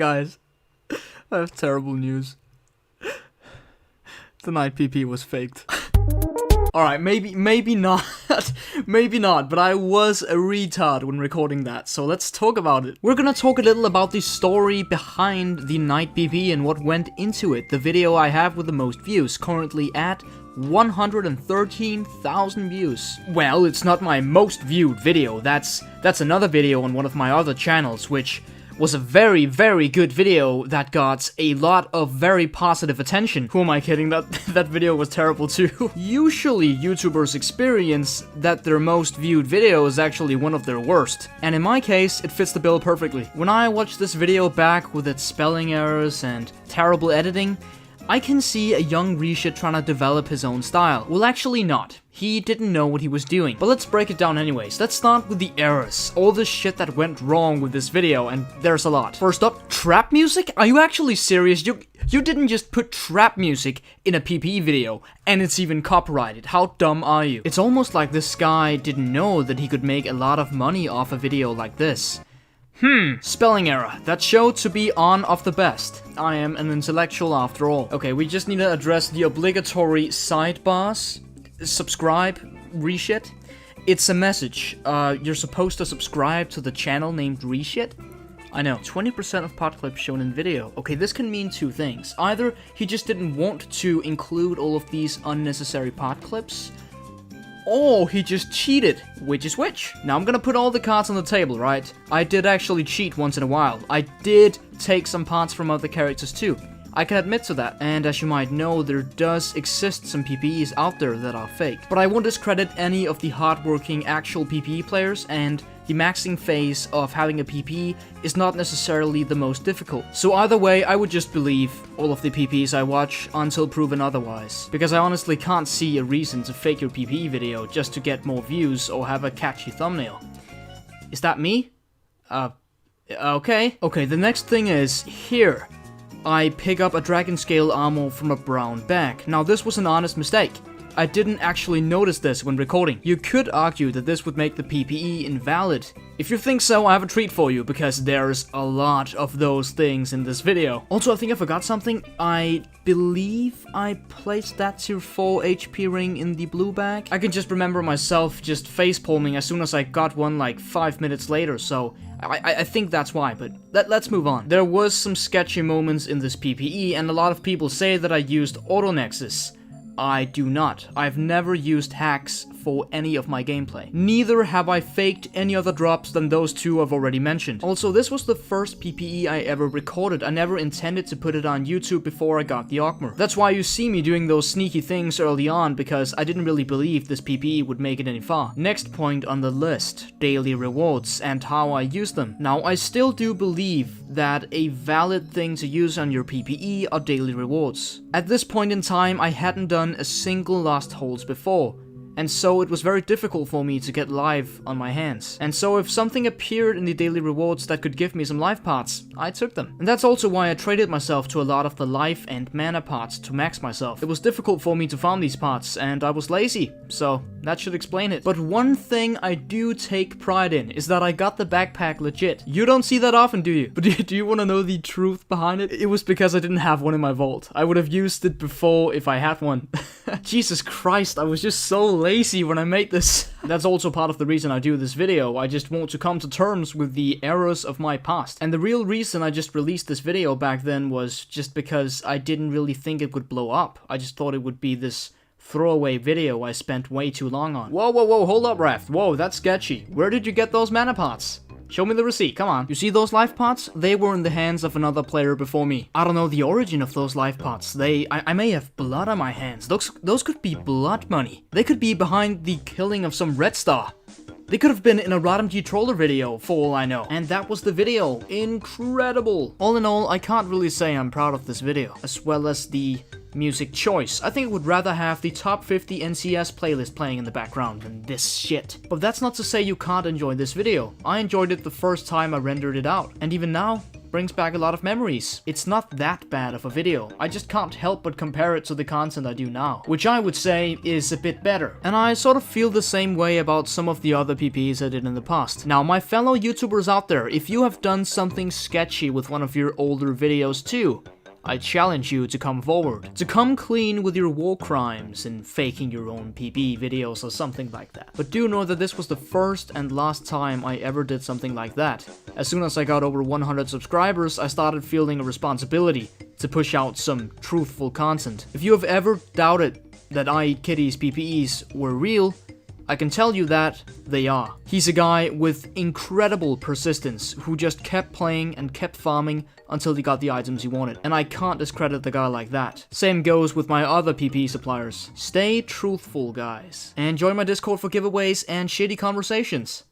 Guys, I have terrible news. The night PP was faked. Alright, maybe not. Maybe not, but I was a retard when recording that, so let's talk about it. We're gonna talk a little about the story behind the night PP and what went into it. The video I have with the most views, currently at 113,000 views. Well, it's not my most viewed video. That's another video on one of my other channels, which was a very, very good video that got a lot of very positive attention. Who am I kidding? That video was terrible too. Usually, YouTubers experience that their most viewed video is actually one of their worst. And in my case, it fits the bill perfectly. When I watched this video back with its spelling errors and terrible editing, I can see a young Reshit trying to develop his own style. Well, actually not. He didn't know what he was doing. But let's break it down anyways. Let's start with the errors. All the shit that went wrong with this video, and there's a lot. First up, trap music? Are you actually serious? You didn't just put trap music in a PPE video, and it's even copyrighted. How dumb are you? It's almost like this guy didn't know that he could make a lot of money off a video like this. Spelling error. That showed to be on of the best. I am an intellectual after all. Okay, we just need to address the obligatory sidebars. Subscribe, Reshit. It's a message. You're supposed to subscribe to the channel named Reshit. I know, 20% of pod clips shown in video. Okay, this can mean two things. Either he just didn't want to include all of these unnecessary pod clips, or he just cheated. Which is which? Now I'm gonna put all the cards on the table, right? I did actually cheat once in a while. I did take some parts from other characters too. I can admit to that, and as you might know, there does exist some PPEs out there that are fake. But I won't discredit any of the hardworking actual PPE players, and the maxing phase of having a PPE is not necessarily the most difficult. So either way, I would just believe all of the PPEs I watch until proven otherwise. Because I honestly can't see a reason to fake your PPE video just to get more views or have a catchy thumbnail. Is that me? Okay. Okay, the next thing is here. I pick up a dragon scale armor from a brown bag. Now this was an honest mistake. I didn't actually notice this when recording. You could argue that this would make the PPE invalid. If you think so, I have a treat for you, because there's a lot of those things in this video. Also, I think I forgot something. I believe I placed that tier 4 HP ring in the blue bag. I can just remember myself just facepalming as soon as I got one like 5 minutes later, so I think that's why, but let's move on. There was some sketchy moments in this PPE, and a lot of people say that I used auto nexus. I do not. I've never used hacks for any of my gameplay. Neither have I faked any other drops than those two I've already mentioned. Also, this was the first PPE I ever recorded. I never intended to put it on YouTube before I got the Ogmur. That's why you see me doing those sneaky things early on, because I didn't really believe this PPE would make it any far. Next point on the list, daily rewards and how I use them. Now, I still do believe that a valid thing to use on your PPE are daily rewards. At this point in time, I hadn't done a single lost holds before, and so it was very difficult for me to get life on my hands. And so if something appeared in the daily rewards that could give me some life parts, I took them. And that's also why I traded myself to a lot of the life and mana parts to max myself. It was difficult for me to farm these parts, and I was lazy, so that should explain it. But one thing I do take pride in is that I got the backpack legit. You don't see that often, do you? But do you want to know the truth behind it? It was because I didn't have one in my vault. I would have used it before if I had one. Jesus Christ, I was just so lazy when I made this. That's also part of the reason I do this video. I just want to come to terms with the errors of my past. And the real reason I just released this video back then was just because I didn't really think it would blow up. I just thought it would be this throwaway video I spent way too long on. Whoa, hold up, Raft. Whoa, that's sketchy. Where did you get those mana pots? Show me the receipt, come on. You see those life pots? They were in the hands of another player before me. I don't know the origin of those life pots. I may have blood on my hands. Those could be blood money. They could be behind the killing of some red star. They could have been in a RodMG troller video, for all I know. And that was the video. Incredible. All in all, I can't really say I'm proud of this video, as well as the music choice. I think I would rather have the top 50 NCS playlist playing in the background than this shit. But that's not to say you can't enjoy this video. I enjoyed it the first time I rendered it out, and even now, brings back a lot of memories. It's not that bad of a video. I just can't help but compare it to the content I do now, which I would say is a bit better. And I sort of feel the same way about some of the other PPEs I did in the past. Now, my fellow YouTubers out there, if you have done something sketchy with one of your older videos too, I challenge you to come forward, to come clean with your war crimes and faking your own PPE videos or something like that. But do know that this was the first and last time I ever did something like that. As soon as I got over 100 subscribers, I started feeling a responsibility to push out some truthful content. If you have ever doubted that I Eat Kitties PPEs were real, I can tell you that they are. He's a guy with incredible persistence who just kept playing and kept farming until he got the items he wanted. And I can't discredit the guy like that. Same goes with my other PPE suppliers. Stay truthful, guys. And join my Discord for giveaways and shitty conversations.